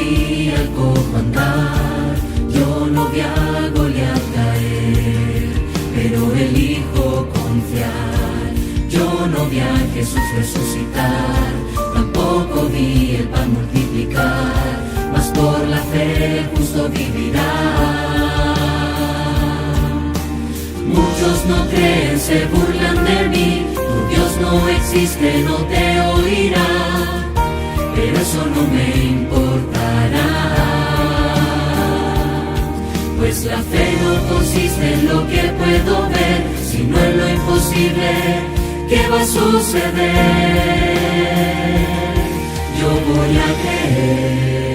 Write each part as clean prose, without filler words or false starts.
vi al cojo andar, yo no vi a Goliat caer, pero elijo confiar. Yo no vi a Jesús resucitar, tampoco vi el pan multiplicar, mas por la fe el justo vivirá. Muchos no creen, se burlan de mí, tu Dios no existe, no te oirá, pero eso no me importará, pues la fe no consiste en lo que puedo ver, sino en lo imposible que va a suceder. Yo voy a creer.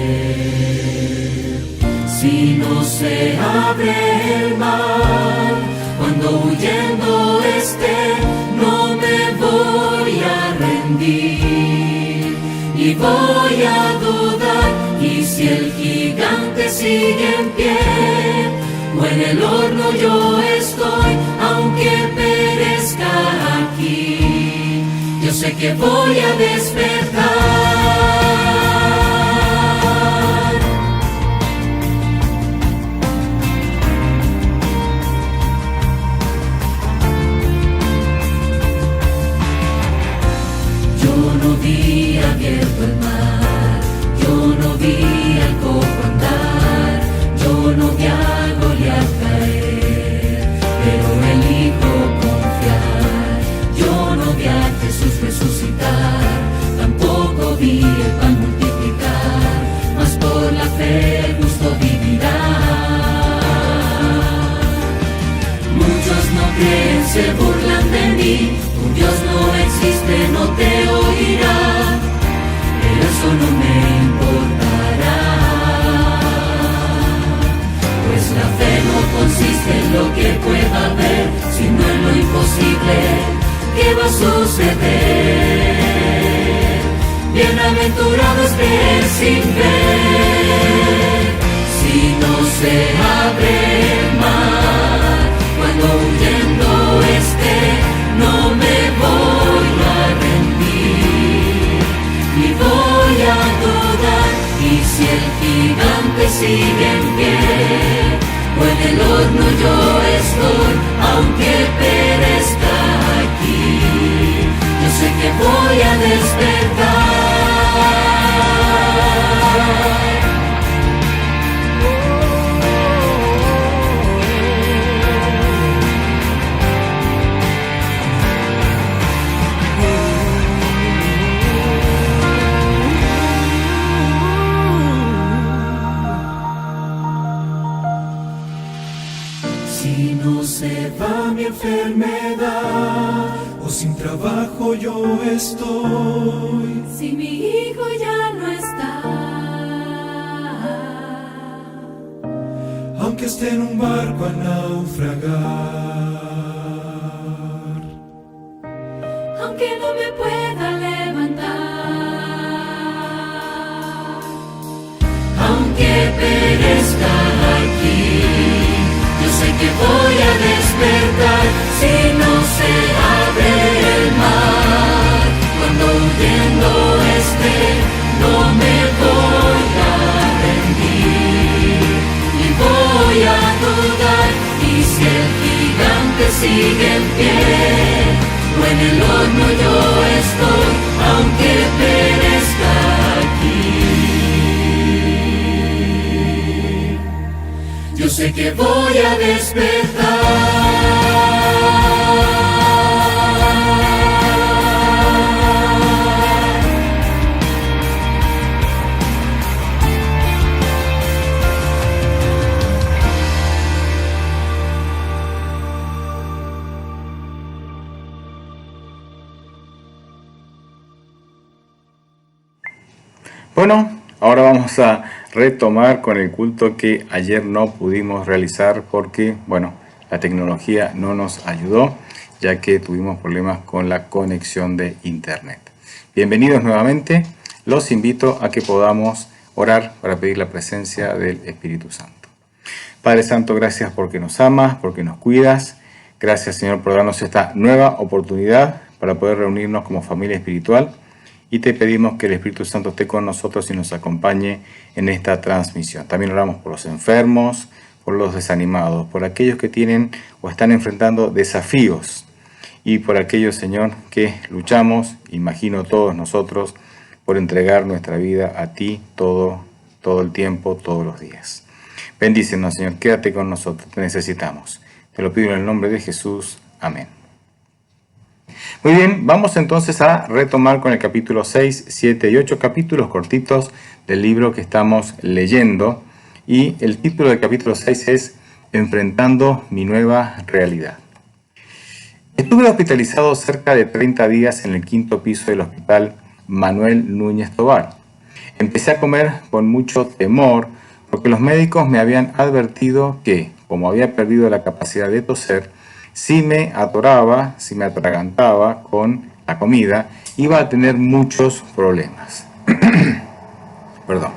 Si no se abre el mar, cuando huyendo esté, no me voy a rendir, y voy a dudar. Y si el gigante sigue en pie, o en el horno yo estoy, aunque perezca aquí, yo sé que voy a despertar. Yo no vi abierto el mar, yo no vi al cojo andar, yo no vi a Goliat caer, pero elijo confiar. Yo no vi a Jesús resucitar, tampoco vi el pan multiplicar, mas por la fe el justo vivirá. Muchos no creen, se burlan de mí, tu Dios no existe, no te oirá, pero eso no me importará, pues la fe no consiste en lo que pueda ver, sino en lo imposible que va a suceder. Bienaventurado es creer sin ver, si no se abre el mar, cuando huyendo esté, no me voy a rendir, ni voy a dudar. Y si el gigante sigue en pie, o en el horno yo estoy, aunque perezca aquí, yo sé que voy a despertar. Si no se va mi enfermedad, o sin trabajo yo estoy, si mi hijo ya no está, aunque esté en un barco a naufragar, aunque no me pueda levantar, aunque perezca aquí, yo sé que voy a despertar. Si no se abre el mar, cuando huyendo esté, no me voy a rendir, ni voy a dudar. Y si el gigante sigue en pie, o en el horno yo estoy, aunque perezca aquí, yo sé que voy a despertar. Bueno, ahora vamos a retomar con el culto que ayer no pudimos realizar porque, bueno, la tecnología no nos ayudó, ya que tuvimos problemas con la conexión de internet. Bienvenidos nuevamente. Los invito a que podamos orar para pedir la presencia del Espíritu Santo. Padre Santo, gracias porque nos amas, porque nos cuidas. Gracias, Señor, por darnos esta nueva oportunidad para poder reunirnos como familia espiritual y te pedimos que el Espíritu Santo esté con nosotros y nos acompañe en esta transmisión. También oramos por los enfermos, por los desanimados, por aquellos que tienen o están enfrentando desafíos y por aquellos, Señor, que luchamos, imagino todos nosotros, por entregar nuestra vida a ti todo el tiempo, todos los días. Bendícenos, Señor, quédate con nosotros, te necesitamos. Te lo pido en el nombre de Jesús. Amén. Muy bien, vamos entonces a retomar con el capítulo 6, 7 y 8, capítulos cortitos del libro que estamos leyendo. Y el título del capítulo 6 es Enfrentando mi nueva realidad. Estuve hospitalizado cerca de 30 días en el 5º piso del hospital Manuel Núñez Tovar. Empecé a comer con mucho temor porque los médicos me habían advertido que, como había perdido la capacidad de toser, si me atoraba, si me atragantaba con la comida, iba a tener muchos problemas. Perdón.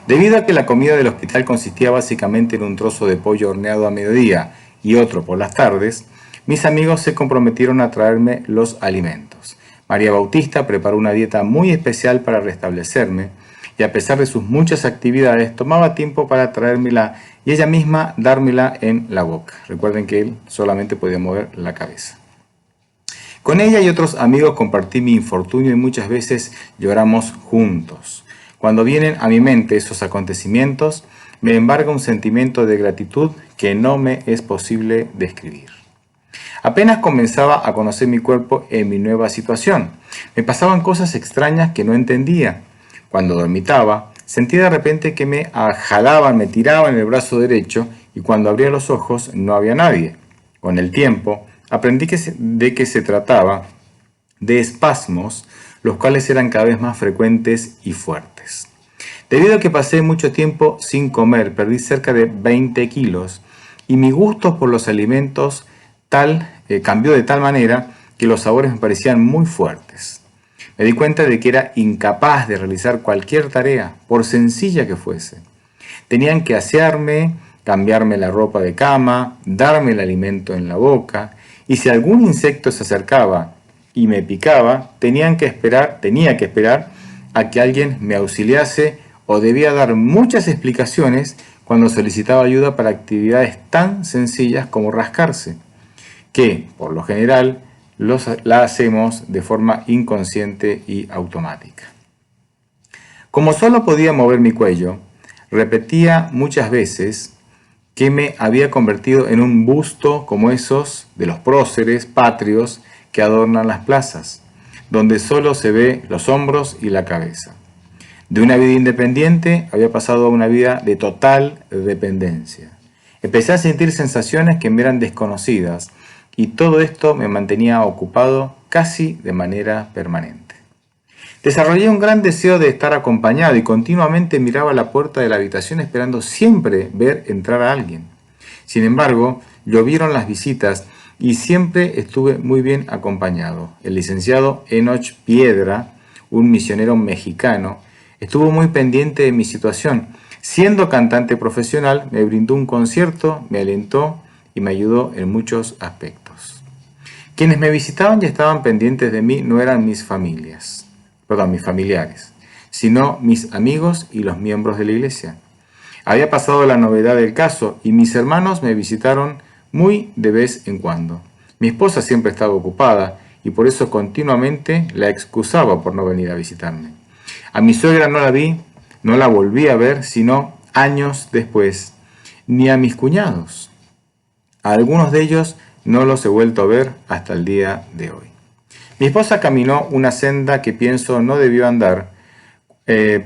Debido a que la comida del hospital consistía básicamente en un trozo de pollo horneado a mediodía y otro por las tardes, mis amigos se comprometieron a traerme los alimentos. María Bautista preparó una dieta muy especial para restablecerme y a pesar de sus muchas actividades tomaba tiempo para traérmela y ella misma dármela en la boca. Recuerden que él solamente podía mover la cabeza. Con ella y otros amigos compartí mi infortunio y muchas veces lloramos juntos. Cuando vienen a mi mente esos acontecimientos, me embarga un sentimiento de gratitud que no me es posible describir. Apenas comenzaba a conocer mi cuerpo en mi nueva situación. Me pasaban cosas extrañas que no entendía. Cuando dormitaba, sentí de repente que me jalaban, me tiraban en el brazo derecho y cuando abría los ojos no había nadie. Con el tiempo, aprendí de que se trataba de espasmos, los cuales eran cada vez más frecuentes y fuertes. Debido a que pasé mucho tiempo sin comer, perdí cerca de 20 kilos y mi gusto por los alimentos cambió de tal manera que los sabores me parecían muy fuertes. Me di cuenta de que era incapaz de realizar cualquier tarea, por sencilla que fuese. Tenían que asearme, cambiarme la ropa de cama, darme el alimento en la boca, y si algún insecto se acercaba y me picaba, tenía que esperar a que alguien me auxiliase o debía dar muchas explicaciones cuando solicitaba ayuda para actividades tan sencillas como rascarse, que, por lo general, la hacemos de forma inconsciente y automática. Como solo podía mover mi cuello, repetía muchas veces que me había convertido en un busto como esos de los próceres patrios que adornan las plazas, donde solo se ve los hombros y la cabeza. De una vida independiente había pasado a una vida de total dependencia. Empecé a sentir sensaciones que me eran desconocidas, y todo esto me mantenía ocupado casi de manera permanente. Desarrollé un gran deseo de estar acompañado y continuamente miraba la puerta de la habitación esperando siempre ver entrar a alguien. Sin embargo, llovieron las visitas y siempre estuve muy bien acompañado. El licenciado Enoch Piedra, un misionero mexicano, estuvo muy pendiente de mi situación. Siendo cantante profesional, me brindó un concierto, me alentó y me ayudó en muchos aspectos. Quienes me visitaban y estaban pendientes de mí no eran mis familiares, sino mis amigos y los miembros de la iglesia. Había pasado la novedad del caso y mis hermanos me visitaron muy de vez en cuando. Mi esposa siempre estaba ocupada y por eso continuamente la excusaba por no venir a visitarme. A mi suegra no la volví a ver sino años después, ni a mis cuñados. A algunos de ellos no los he vuelto a ver hasta el día de hoy. Mi esposa caminó una senda que pienso no debió andar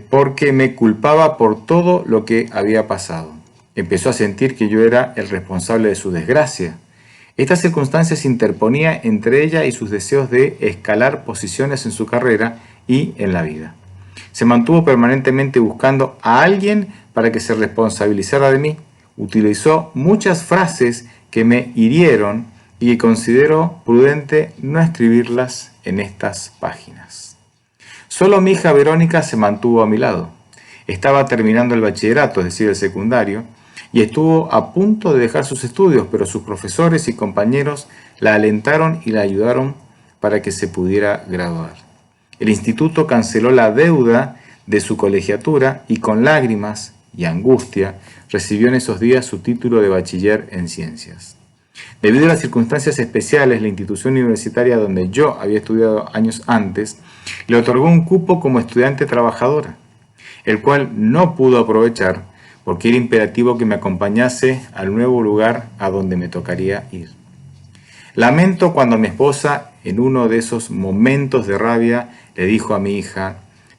porque me culpaba por todo lo que había pasado. Empezó a sentir que yo era el responsable de su desgracia. Esta circunstancia se interponía entre ella y sus deseos de escalar posiciones en su carrera y en la vida. Se mantuvo permanentemente buscando a alguien para que se responsabilizara de mí. Utilizó muchas frases que me hirieron y que considero prudente no escribirlas en estas páginas. Solo mi hija Verónica se mantuvo a mi lado. Estaba terminando el bachillerato, es decir, el secundario, y estuvo a punto de dejar sus estudios, pero sus profesores y compañeros la alentaron y la ayudaron para que se pudiera graduar. El instituto canceló la deuda de su colegiatura y con lágrimas y angustia recibió en esos días su título de bachiller en ciencias. Debido a las circunstancias especiales, la institución universitaria donde yo había estudiado años antes le otorgó un cupo como estudiante trabajadora, el cual no pudo aprovechar porque era imperativo que me acompañase al nuevo lugar a donde me tocaría ir. Lamento cuando mi esposa, en uno de esos momentos de rabia, le dijo a mi hija: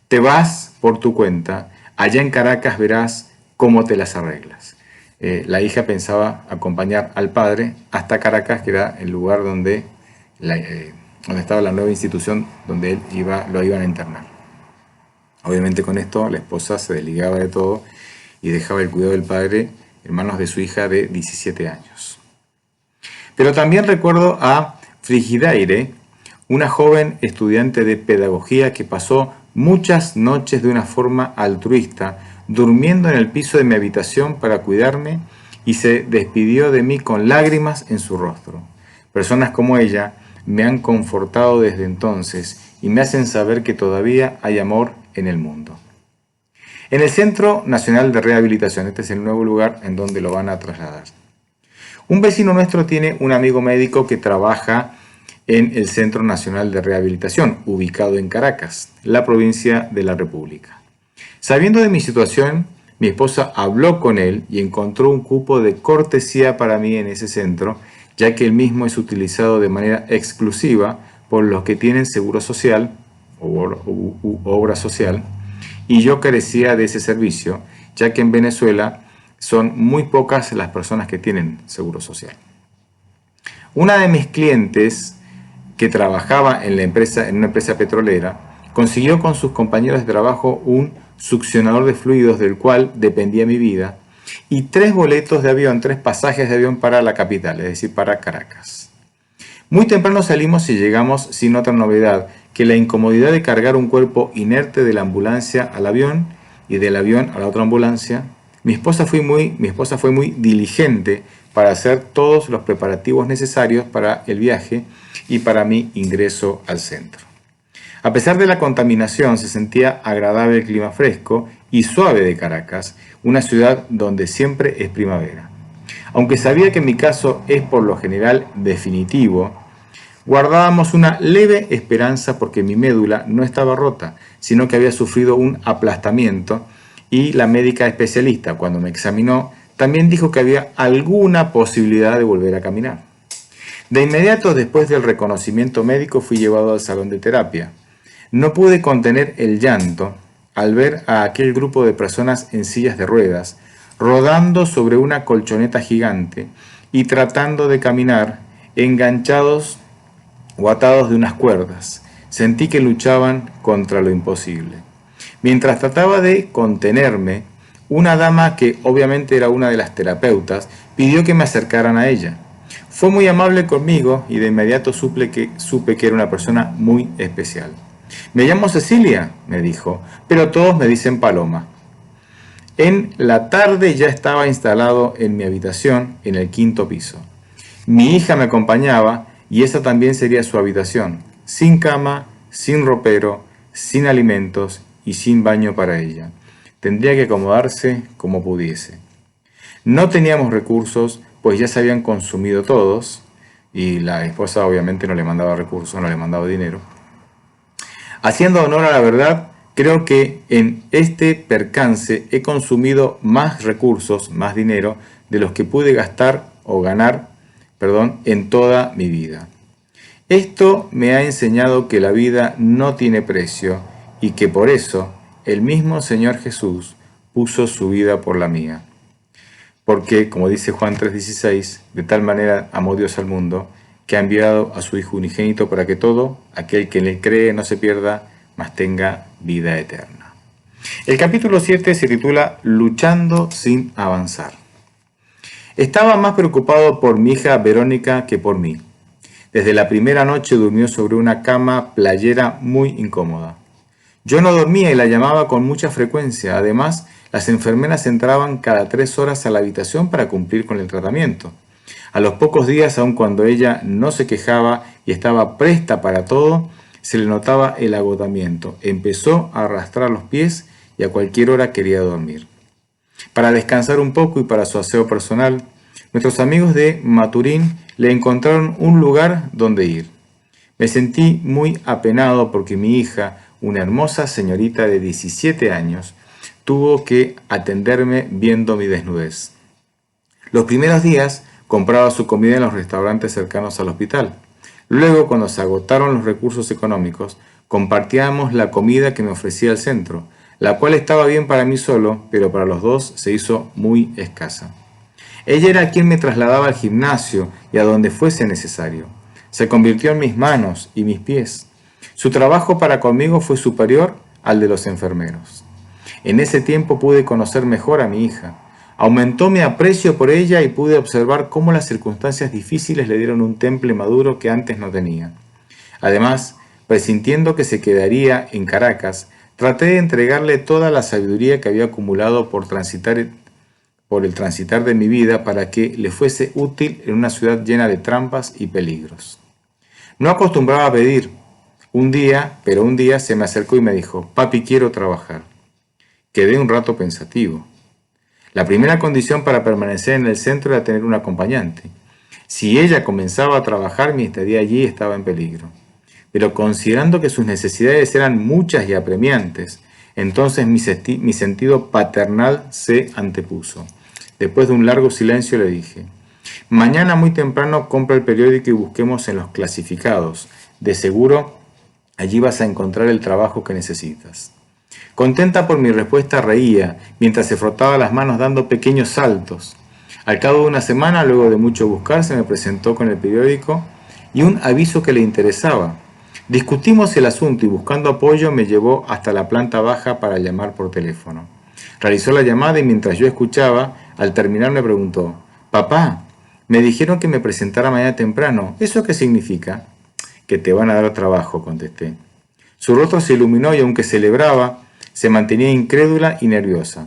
«Te vas por tu cuenta, allá en Caracas verás cómo te las arreglas». La hija pensaba acompañar al padre hasta Caracas, que era el lugar donde estaba la nueva institución donde él lo iban a internar. Obviamente con esto la esposa se desligaba de todo y dejaba el cuidado del padre en manos de su hija de 17 años. Pero también recuerdo a Frigidaire, una joven estudiante de pedagogía que pasó muchas noches de una forma altruista, durmiendo en el piso de mi habitación para cuidarme, y se despidió de mí con lágrimas en su rostro. Personas como ella me han confortado desde entonces y me hacen saber que todavía hay amor en el mundo. En el Centro Nacional de Rehabilitación, este es el nuevo lugar en donde lo van a trasladar. Un vecino nuestro tiene un amigo médico que trabaja en el Centro Nacional de Rehabilitación, ubicado en Caracas, la provincia de la República. Sabiendo de mi situación, mi esposa habló con él y encontró un cupo de cortesía para mí en ese centro, ya que el mismo es utilizado de manera exclusiva por los que tienen seguro social u obra social, y yo carecía de ese servicio, ya que en Venezuela son muy pocas las personas que tienen seguro social. Una de mis clientes, que trabajaba en una empresa petrolera, consiguió con sus compañeros de trabajo un succionador de fluidos del cual dependía mi vida, y 3 boletos de avión, 3 pasajes de avión para la capital, es decir, para Caracas. Muy temprano salimos y llegamos sin otra novedad que la incomodidad de cargar un cuerpo inerte de la ambulancia al avión y del avión a la otra ambulancia. Mi esposa fue muy diligente para hacer todos los preparativos necesarios para el viaje y para mi ingreso al centro. A pesar de la contaminación, se sentía agradable el clima fresco y suave de Caracas, una ciudad donde siempre es primavera. Aunque sabía que mi caso es por lo general definitivo, guardábamos una leve esperanza porque mi médula no estaba rota, sino que había sufrido un aplastamiento, y la médica especialista, cuando me examinó, también dijo que había alguna posibilidad de volver a caminar. De inmediato, después del reconocimiento médico, fui llevado al salón de terapia. No pude contener el llanto al ver a aquel grupo de personas en sillas de ruedas, rodando sobre una colchoneta gigante y tratando de caminar, enganchados o atados de unas cuerdas. Sentí que luchaban contra lo imposible. Mientras trataba de contenerme, una dama, que obviamente era una de las terapeutas, pidió que me acercaran a ella. Fue muy amable conmigo y de inmediato supe que era una persona muy especial. «Me llamo Cecilia», me dijo, «pero todos me dicen Paloma». En la tarde ya estaba instalado en mi habitación en el 5º piso. Mi hija me acompañaba y esa también sería su habitación, sin cama, sin ropero, sin alimentos y sin baño para ella. Tendría que acomodarse como pudiese. No teníamos recursos, pues ya se habían consumido todos, y la esposa obviamente no le mandaba recursos, no le mandaba dinero. Haciendo honor a la verdad, creo que en este percance he consumido más recursos, más dinero, de los que pude ganar en toda mi vida. Esto me ha enseñado que la vida no tiene precio y que por eso el mismo Señor Jesús puso su vida por la mía. Porque, como dice Juan 3:16, de tal manera amó Dios al mundo, que ha enviado a su Hijo unigénito para que todo aquel que en él cree no se pierda, mas tenga vida eterna. El capítulo 7 se titula Luchando sin avanzar. Estaba más preocupado por mi hija Verónica que por mí. Desde la primera noche durmió sobre una cama playera muy incómoda. Yo no dormía y la llamaba con mucha frecuencia. Además, las enfermeras entraban cada 3 horas a la habitación para cumplir con el tratamiento. A los pocos días, aun cuando ella no se quejaba y estaba presta para todo, Se le notaba el agotamiento. Empezó a arrastrar los pies y a cualquier hora quería dormir. Para descansar un poco y para su aseo personal, nuestros amigos de Maturín le encontraron un lugar donde ir. Me sentí muy apenado porque mi hija, una hermosa señorita de 17 años, tuvo que atenderme viendo mi desnudez. Los primeros días compraba su comida en los restaurantes cercanos al hospital. Luego, cuando se agotaron los recursos económicos, compartíamos la comida que me ofrecía el centro, la cual estaba bien para mí solo, pero para los dos se hizo muy escasa. Ella era quien me trasladaba al gimnasio y a donde fuese necesario. Se convirtió en mis manos y mis pies. Su trabajo para conmigo fue superior al de los enfermeros. En ese tiempo pude conocer mejor a mi hija. Aumentó mi aprecio por ella y pude observar cómo las circunstancias difíciles le dieron un temple maduro que antes no tenía. Además, presintiendo que se quedaría en Caracas, traté de entregarle toda la sabiduría que había acumulado por el transitar de mi vida para que le fuese útil en una ciudad llena de trampas y peligros. No acostumbraba a pedir. Un día se me acercó y me dijo: «Papi, quiero trabajar». Quedé un rato pensativo. La primera condición para permanecer en el centro era tener un acompañante. Si ella comenzaba a trabajar, mi estadía allí estaba en peligro. Pero considerando que sus necesidades eran muchas y apremiantes, entonces mi sentido paternal se antepuso. Después de un largo silencio le dije: «Mañana muy temprano compra el periódico y busquemos en los clasificados. De seguro, allí vas a encontrar el trabajo que necesitas». Contenta por mi respuesta, reía, mientras se frotaba las manos dando pequeños saltos. Al cabo de una semana, luego de mucho buscar, se me presentó con el periódico y un aviso que le interesaba. Discutimos el asunto y buscando apoyo me llevó hasta la planta baja para llamar por teléfono. Realizó la llamada y mientras yo escuchaba, al terminar me preguntó: «Papá, me dijeron que me presentara mañana temprano. ¿Eso qué significa?» «Que te van a dar trabajo», contesté. Su rostro se iluminó y aunque celebraba, se mantenía incrédula y nerviosa.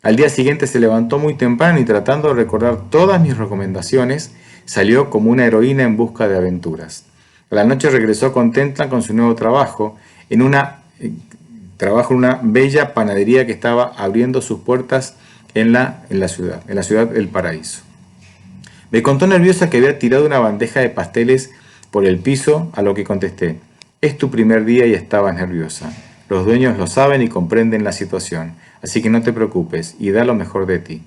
Al día siguiente se levantó muy temprano y tratando de recordar todas mis recomendaciones, salió como una heroína en busca de aventuras. A la noche regresó contenta con su nuevo trabajo en una bella panadería que estaba abriendo sus puertas en la ciudad El Paraíso. Me contó nerviosa que había tirado una bandeja de pasteles por el piso, a lo que contesté: «Es tu primer día y estabas nerviosa. Los dueños lo saben y comprenden la situación, así que no te preocupes y da lo mejor de ti».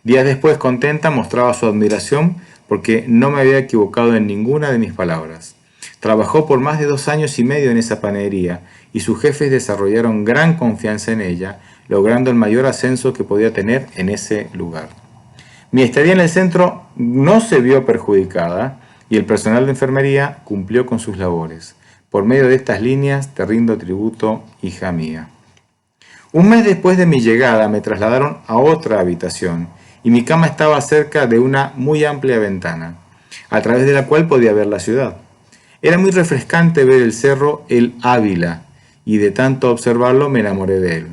Días después, contenta, mostraba su admiración porque no me había equivocado en ninguna de mis palabras. Trabajó por más de 2 años y medio en esa panadería y sus jefes desarrollaron gran confianza en ella, logrando el mayor ascenso que podía tener en ese lugar. Mi estadía en el centro no se vio perjudicada y el personal de enfermería cumplió con sus labores. Por medio de estas líneas te rindo tributo, hija mía. Un mes después de mi llegada me trasladaron a otra habitación y mi cama estaba cerca de una muy amplia ventana, a través de la cual podía ver la ciudad. Era muy refrescante ver el cerro El Ávila y de tanto observarlo me enamoré de él.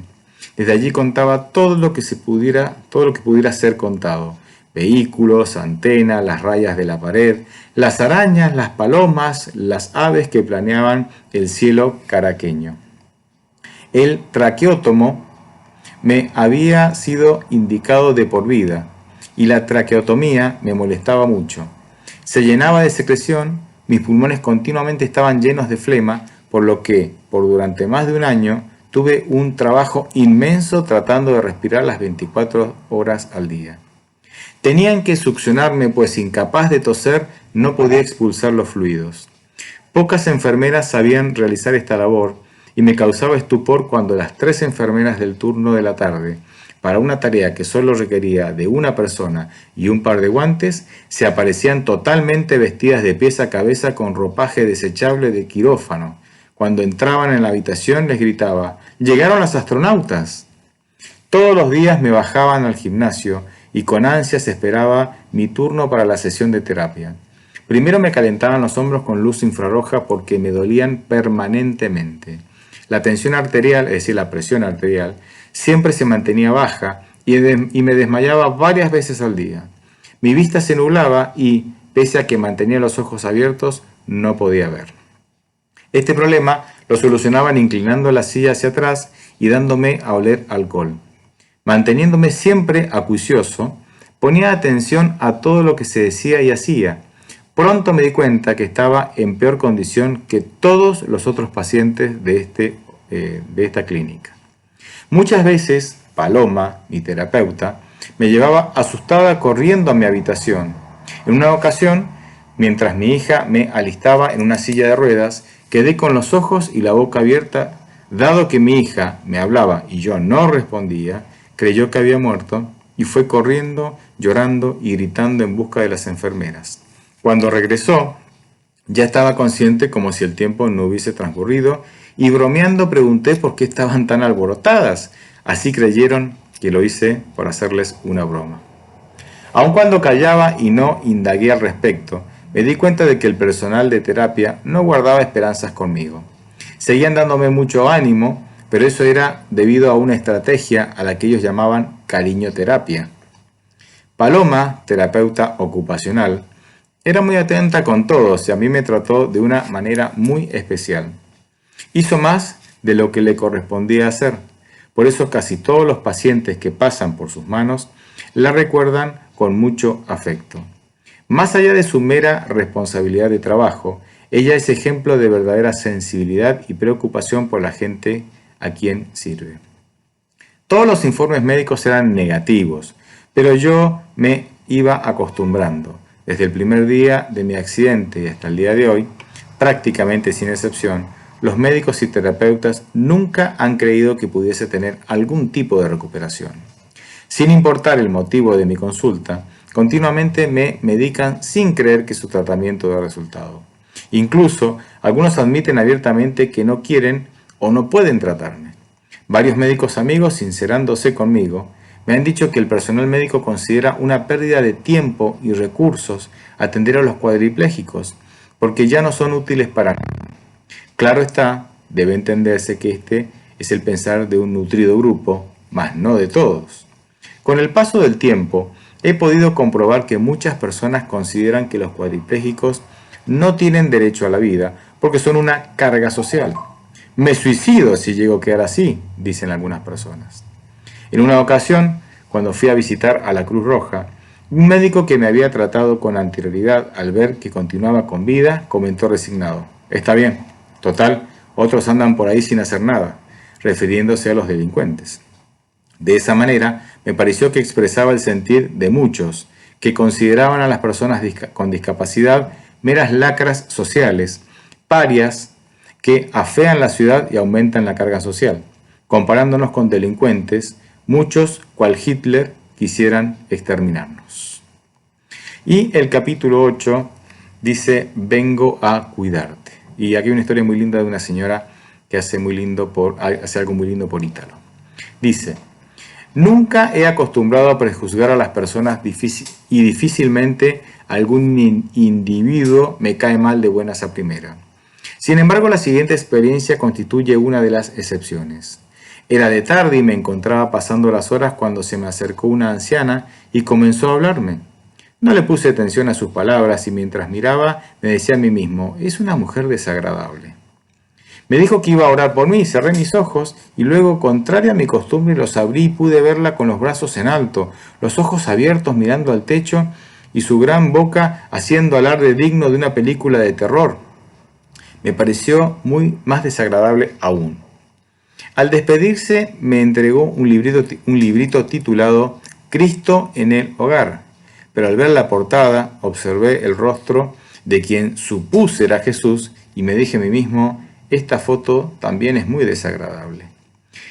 Desde allí contaba todo lo que pudiera ser contado: vehículos, antenas, las rayas de la pared, las arañas, las palomas, las aves que planeaban el cielo caraqueño. El traqueótomo me había sido indicado de por vida y la traqueotomía me molestaba mucho. Se llenaba de secreción, mis pulmones continuamente estaban llenos de flema, por lo que, durante más de un año, tuve un trabajo inmenso tratando de respirar las 24 horas al día. Tenían que succionarme, pues incapaz de toser no podía expulsar los fluidos. Pocas enfermeras sabían realizar esta labor y me causaba estupor cuando las 3 enfermeras del turno de la tarde, para una tarea que solo requería de una persona y un par de guantes, se aparecían totalmente vestidas de pies a cabeza con ropaje desechable de quirófano. Cuando entraban en la habitación les gritaba: «¡Llegaron las astronautas!». Todos los días me bajaban al gimnasio y con ansias esperaba mi turno para la sesión de terapia. Primero me calentaban los hombros con luz infrarroja porque me dolían permanentemente. La tensión arterial, es decir, la presión arterial, siempre se mantenía baja y me desmayaba varias veces al día. Mi vista se nublaba y, pese a que mantenía los ojos abiertos, no podía ver. Este problema lo solucionaban inclinando la silla hacia atrás y dándome a oler alcohol. Manteniéndome siempre acuicioso, ponía atención a todo lo que se decía y hacía. Pronto me di cuenta que estaba en peor condición que todos los otros pacientes de esta clínica. Muchas veces, Paloma, mi terapeuta, me llevaba asustada corriendo a mi habitación. En una ocasión, mientras mi hija me alistaba en una silla de ruedas, quedé con los ojos y la boca abierta. Dado que mi hija me hablaba y yo no respondía, creyó que había muerto y fue corriendo, llorando y gritando en busca de las enfermeras. Cuando regresó, ya estaba consciente como si el tiempo no hubiese transcurrido y bromeando pregunté por qué estaban tan alborotadas. Así creyeron que lo hice por hacerles una broma. Aun cuando callaba y no indagué al respecto, me di cuenta de que el personal de terapia no guardaba esperanzas conmigo. Seguían dándome mucho ánimo, pero eso era debido a una estrategia a la que ellos llamaban cariñoterapia. Paloma, terapeuta ocupacional, era muy atenta con todos y a mí me trató de una manera muy especial. Hizo más de lo que le correspondía hacer. Por eso casi todos los pacientes que pasan por sus manos la recuerdan con mucho afecto. Más allá de su mera responsabilidad de trabajo, ella es ejemplo de verdadera sensibilidad y preocupación por la gente a quien sirve. Todos los informes médicos eran negativos, pero yo me iba acostumbrando. Desde el primer día de mi accidente y hasta el día de hoy, prácticamente sin excepción, los médicos y terapeutas nunca han creído que pudiese tener algún tipo de recuperación. Sin importar el motivo de mi consulta, continuamente me medican sin creer que su tratamiento dé resultado. Incluso, algunos admiten abiertamente que no quieren o no pueden tratarme. Varios médicos amigos, sincerándose conmigo, me han dicho que el personal médico considera una pérdida de tiempo y recursos atender a los cuadriplégicos, porque ya no son útiles para nada. Claro está, debe entenderse que este es el pensar de un nutrido grupo, mas no de todos. Con el paso del tiempo, he podido comprobar que muchas personas consideran que los cuadriplégicos no tienen derecho a la vida porque son una carga social. Me suicido si llego a quedar así, dicen algunas personas. En una ocasión, cuando fui a visitar a la Cruz Roja, un médico que me había tratado con anterioridad al ver que continuaba con vida, comentó resignado: «Está bien, total, otros andan por ahí sin hacer nada», refiriéndose a los delincuentes. De esa manera, me pareció que expresaba el sentir de muchos que consideraban a las personas con discapacidad meras lacras sociales, parias que afean la ciudad y aumentan la carga social. Comparándonos con delincuentes, muchos, cual Hitler, quisieran exterminarnos. Y el capítulo 8 dice: vengo a cuidarte. Y aquí hay una historia muy linda de una señora que hace algo muy lindo por Ítalo. Dice: nunca he acostumbrado a prejuzgar a las personas y difícilmente algún individuo me cae mal de buenas a primera. Sin embargo, la siguiente experiencia constituye una de las excepciones. Era de tarde y me encontraba pasando las horas cuando se me acercó una anciana y comenzó a hablarme. No le puse atención a sus palabras y mientras miraba me decía a mí mismo: es una mujer desagradable. Me dijo que iba a orar por mí, cerré mis ojos y luego, contraria a mi costumbre, los abrí y pude verla con los brazos en alto, los ojos abiertos mirando al techo y su gran boca haciendo alarde digno de una película de terror. Me pareció más desagradable aún. Al despedirse me entregó un librito titulado Cristo en el hogar, pero al ver la portada observé el rostro de quien supuse era Jesús y me dije a mí mismo: esta foto también es muy desagradable.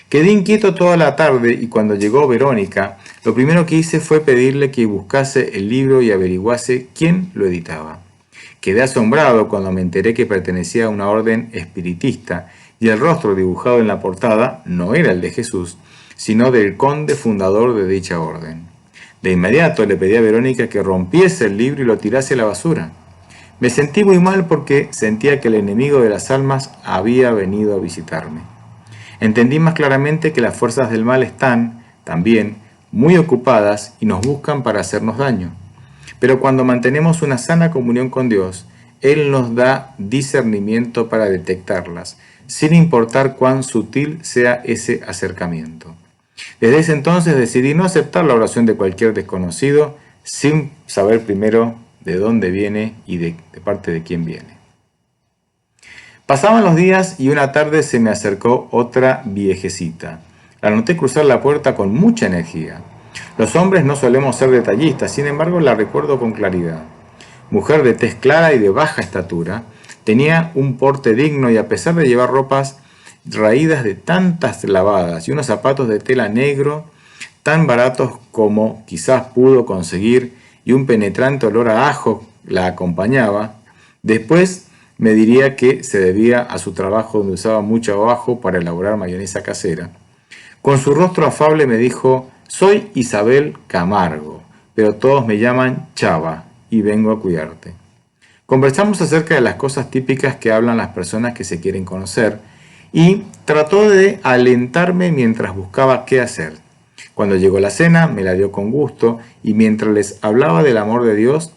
Quedé inquieto toda la tarde y cuando llegó Verónica, lo primero que hice fue pedirle que buscase el libro y averiguase quién lo editaba. Quedé asombrado cuando me enteré que pertenecía a una orden espiritista y el rostro dibujado en la portada no era el de Jesús, sino del conde fundador de dicha orden. De inmediato le pedí a Verónica que rompiese el libro y lo tirase a la basura. Me sentí muy mal porque sentía que el enemigo de las almas había venido a visitarme. Entendí más claramente que las fuerzas del mal están, también, muy ocupadas y nos buscan para hacernos daño. Pero cuando mantenemos una sana comunión con Dios, Él nos da discernimiento para detectarlas, sin importar cuán sutil sea ese acercamiento. Desde ese entonces decidí no aceptar la oración de cualquier desconocido sin saber primero de dónde viene y de parte de quién viene. Pasaban los días y una tarde se me acercó otra viejecita. La noté cruzar la puerta con mucha energía. Los hombres no solemos ser detallistas, sin embargo la recuerdo con claridad. Mujer de tez clara y de baja estatura, tenía un porte digno y a pesar de llevar ropas raídas de tantas lavadas y unos zapatos de tela negro tan baratos como quizás pudo conseguir y un penetrante olor a ajo la acompañaba, después me diría que se debía a su trabajo donde usaba mucho ajo para elaborar mayonesa casera. Con su rostro afable me dijo: «Soy Isabel Camargo, pero todos me llaman Chava y vengo a cuidarte». Conversamos acerca de las cosas típicas que hablan las personas que se quieren conocer y trató de alentarme mientras buscaba qué hacer. Cuando llegó la cena me la dio con gusto y mientras les hablaba del amor de Dios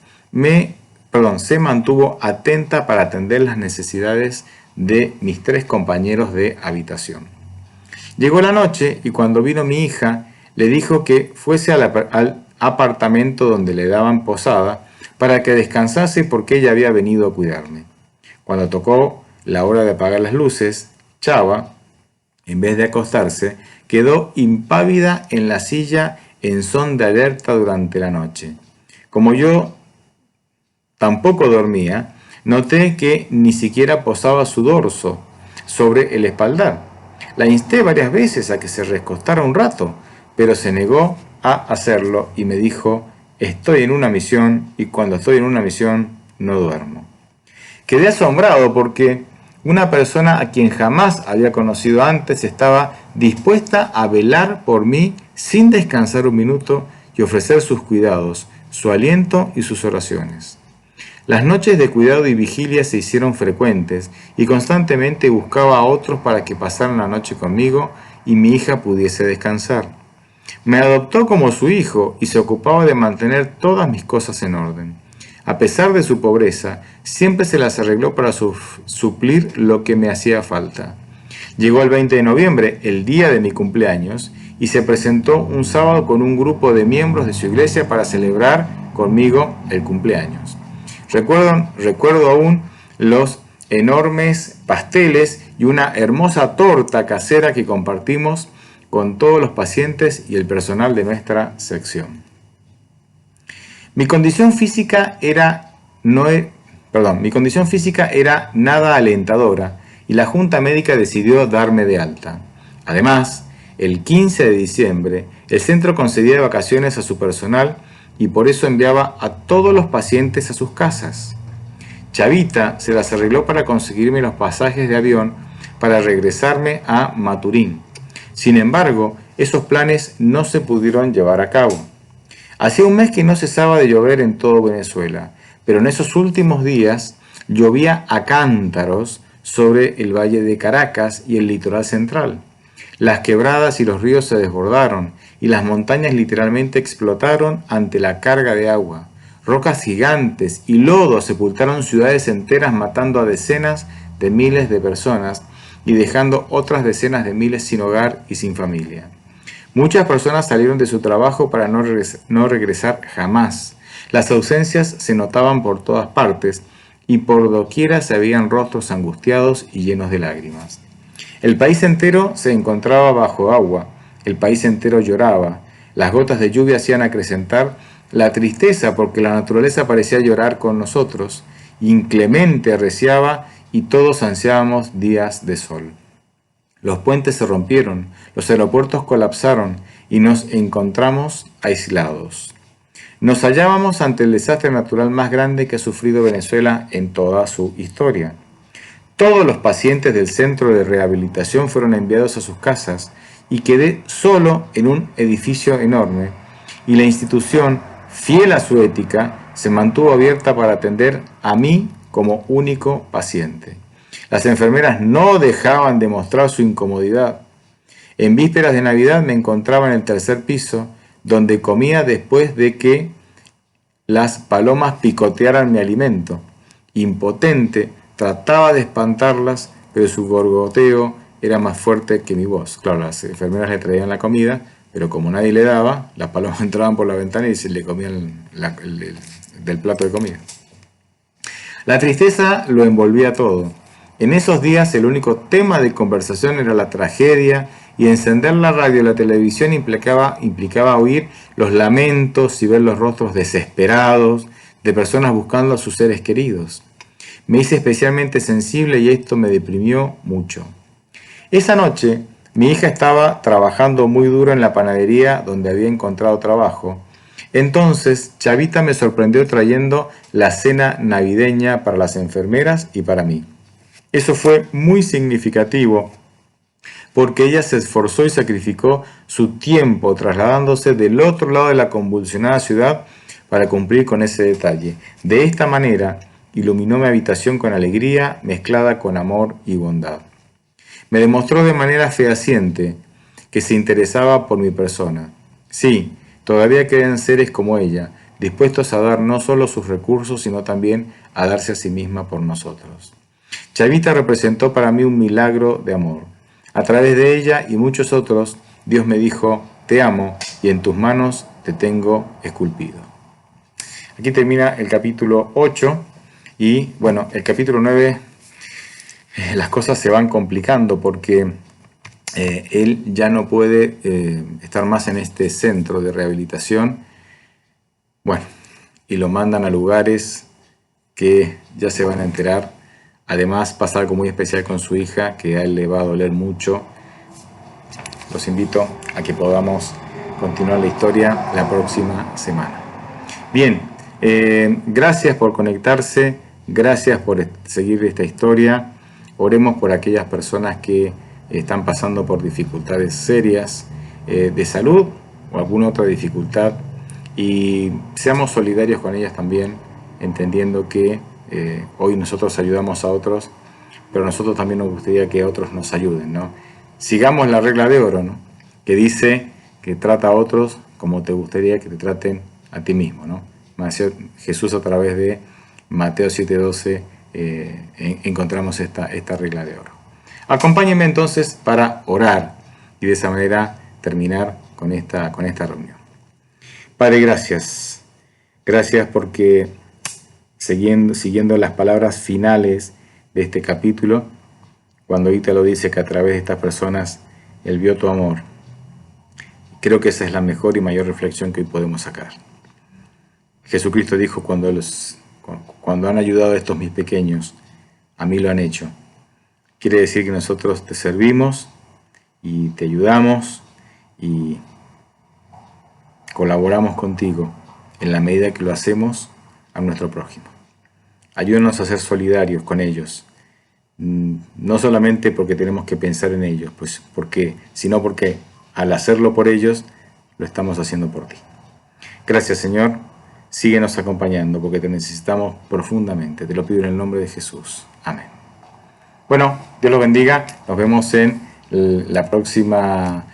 se mantuvo atenta para atender las necesidades de mis 3 compañeros de habitación. Llegó la noche y cuando vino mi hija le dijo que fuese al apartamento donde le daban posada para que descansase porque ella había venido a cuidarme. Cuando tocó la hora de apagar las luces, Chava, en vez de acostarse, quedó impávida en la silla en son de alerta durante la noche. Como yo tampoco dormía, noté que ni siquiera posaba su dorso sobre el espaldar. La insté varias veces a que se recostara un rato, pero se negó a hacerlo y me dijo: «Estoy en una misión y cuando estoy en una misión no duermo». Quedé asombrado porque una persona a quien jamás había conocido antes estaba dispuesta a velar por mí sin descansar un minuto y ofrecer sus cuidados, su aliento y sus oraciones. Las noches de cuidado y vigilia se hicieron frecuentes y constantemente buscaba a otros para que pasaran la noche conmigo y mi hija pudiese descansar. Me adoptó como su hijo y se ocupaba de mantener todas mis cosas en orden. A pesar de su pobreza, siempre se las arregló para suplir lo que me hacía falta. Llegó el 20 de noviembre, el día de mi cumpleaños, y se presentó un sábado con un grupo de miembros de su iglesia para celebrar conmigo el cumpleaños. Recuerdo aún los enormes pasteles y una hermosa torta casera que compartimos con todos los pacientes y el personal de nuestra sección. Mi condición física era nada alentadora y la junta médica decidió darme de alta. Además, el 15 de diciembre, el centro concedía vacaciones a su personal y por eso enviaba a todos los pacientes a sus casas. Chavita se las arregló para conseguirme los pasajes de avión para regresarme a Maturín. Sin embargo, esos planes no se pudieron llevar a cabo. Hacía un mes que no cesaba de llover en todo Venezuela, pero en esos últimos días llovía a cántaros sobre el valle de Caracas y el litoral central. Las quebradas y los ríos se desbordaron y las montañas literalmente explotaron ante la carga de agua. Rocas gigantes y lodo sepultaron ciudades enteras, matando a decenas de miles de personas y dejando otras decenas de miles sin hogar y sin familia. Muchas personas salieron de su trabajo para no regresar jamás. Las ausencias se notaban por todas partes y por doquiera se veían rostros angustiados y llenos de lágrimas. El país entero se encontraba bajo agua, el país entero lloraba. Las gotas de lluvia hacían acrecentar la tristeza porque la naturaleza parecía llorar con nosotros. Inclemente arreciaba y todos ansiábamos días de sol. Los puentes se rompieron, los aeropuertos colapsaron y nos encontramos aislados. Nos hallábamos ante el desastre natural más grande que ha sufrido Venezuela en toda su historia. Todos los pacientes del centro de rehabilitación fueron enviados a sus casas y quedé solo en un edificio enorme y la institución, fiel a su ética, se mantuvo abierta para atender a mí como único paciente. Las enfermeras no dejaban de mostrar su incomodidad. En vísperas de Navidad me encontraba en el 3er piso, donde comía después de que las palomas picotearan mi alimento, Impotente, trataba de espantarlas, pero su gorgoteo era más fuerte que mi voz. Claro, las enfermeras le traían la comida, pero como nadie le daba, las palomas entraban por la ventana y se le comían del plato de comida. La tristeza lo envolvía todo. En esos días el único tema de conversación era la tragedia, y encender la radio o la televisión implicaba oír los lamentos y ver los rostros desesperados de personas buscando a sus seres queridos. Me hice especialmente sensible y esto me deprimió mucho. Esa noche, mi hija estaba trabajando muy duro en la panadería donde había encontrado trabajo. Entonces, Chavita me sorprendió trayendo la cena navideña para las enfermeras y para mí. Eso fue muy significativo, porque ella se esforzó y sacrificó su tiempo trasladándose del otro lado de la convulsionada ciudad para cumplir con ese detalle. De esta manera, iluminó mi habitación con alegría mezclada con amor y bondad. Me demostró de manera fehaciente que se interesaba por mi persona. Sí, todavía quedan seres como ella, dispuestos a dar no solo sus recursos, sino también a darse a sí misma por nosotros. Chavita representó para mí un milagro de amor. A través de ella y muchos otros, Dios me dijo, te amo y en tus manos te tengo esculpido. Aquí termina el capítulo 8 y bueno, el capítulo 9, las cosas se van complicando porque él ya no puede estar más en este centro de rehabilitación. Bueno, y lo mandan a lugares que ya se van a enterar. Además pasa algo muy especial con su hija que a él le va a doler mucho. Los invito a que podamos continuar la historia la próxima semana. Bien, gracias por conectarse, gracias por seguir esta historia. Oremos por aquellas personas que están pasando por dificultades serias de salud o alguna otra dificultad y seamos solidarios con ellas también, entendiendo que hoy nosotros ayudamos a otros, pero nosotros también nos gustaría que otros nos ayuden, ¿no? Sigamos la regla de oro, ¿no? Que dice que trata a otros como te gustaría que te traten a ti mismo, ¿no? Jesús a través de Mateo 7:12 encontramos esta regla de oro. Acompáñenme entonces para orar y de esa manera terminar con esta reunión. Padre, gracias. Gracias porque siguiendo las palabras finales de este capítulo, cuando ahorita lo dice que a través de estas personas Él vio tu amor. Creo que esa es la mejor y mayor reflexión que hoy podemos sacar. Jesucristo dijo, cuando han ayudado a estos mis pequeños, a mí lo han hecho. Quiere decir que nosotros te servimos y te ayudamos y colaboramos contigo en la medida que lo hacemos a nuestro prójimo. Ayúdanos a ser solidarios con ellos, no solamente porque tenemos que pensar en ellos, sino porque al hacerlo por ellos, lo estamos haciendo por ti. Gracias, Señor. Síguenos acompañando porque te necesitamos profundamente. Te lo pido en el nombre de Jesús. Amén. Bueno, Dios los bendiga. Nos vemos en la próxima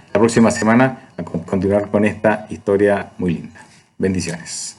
semana a continuar con esta historia muy linda. Bendiciones.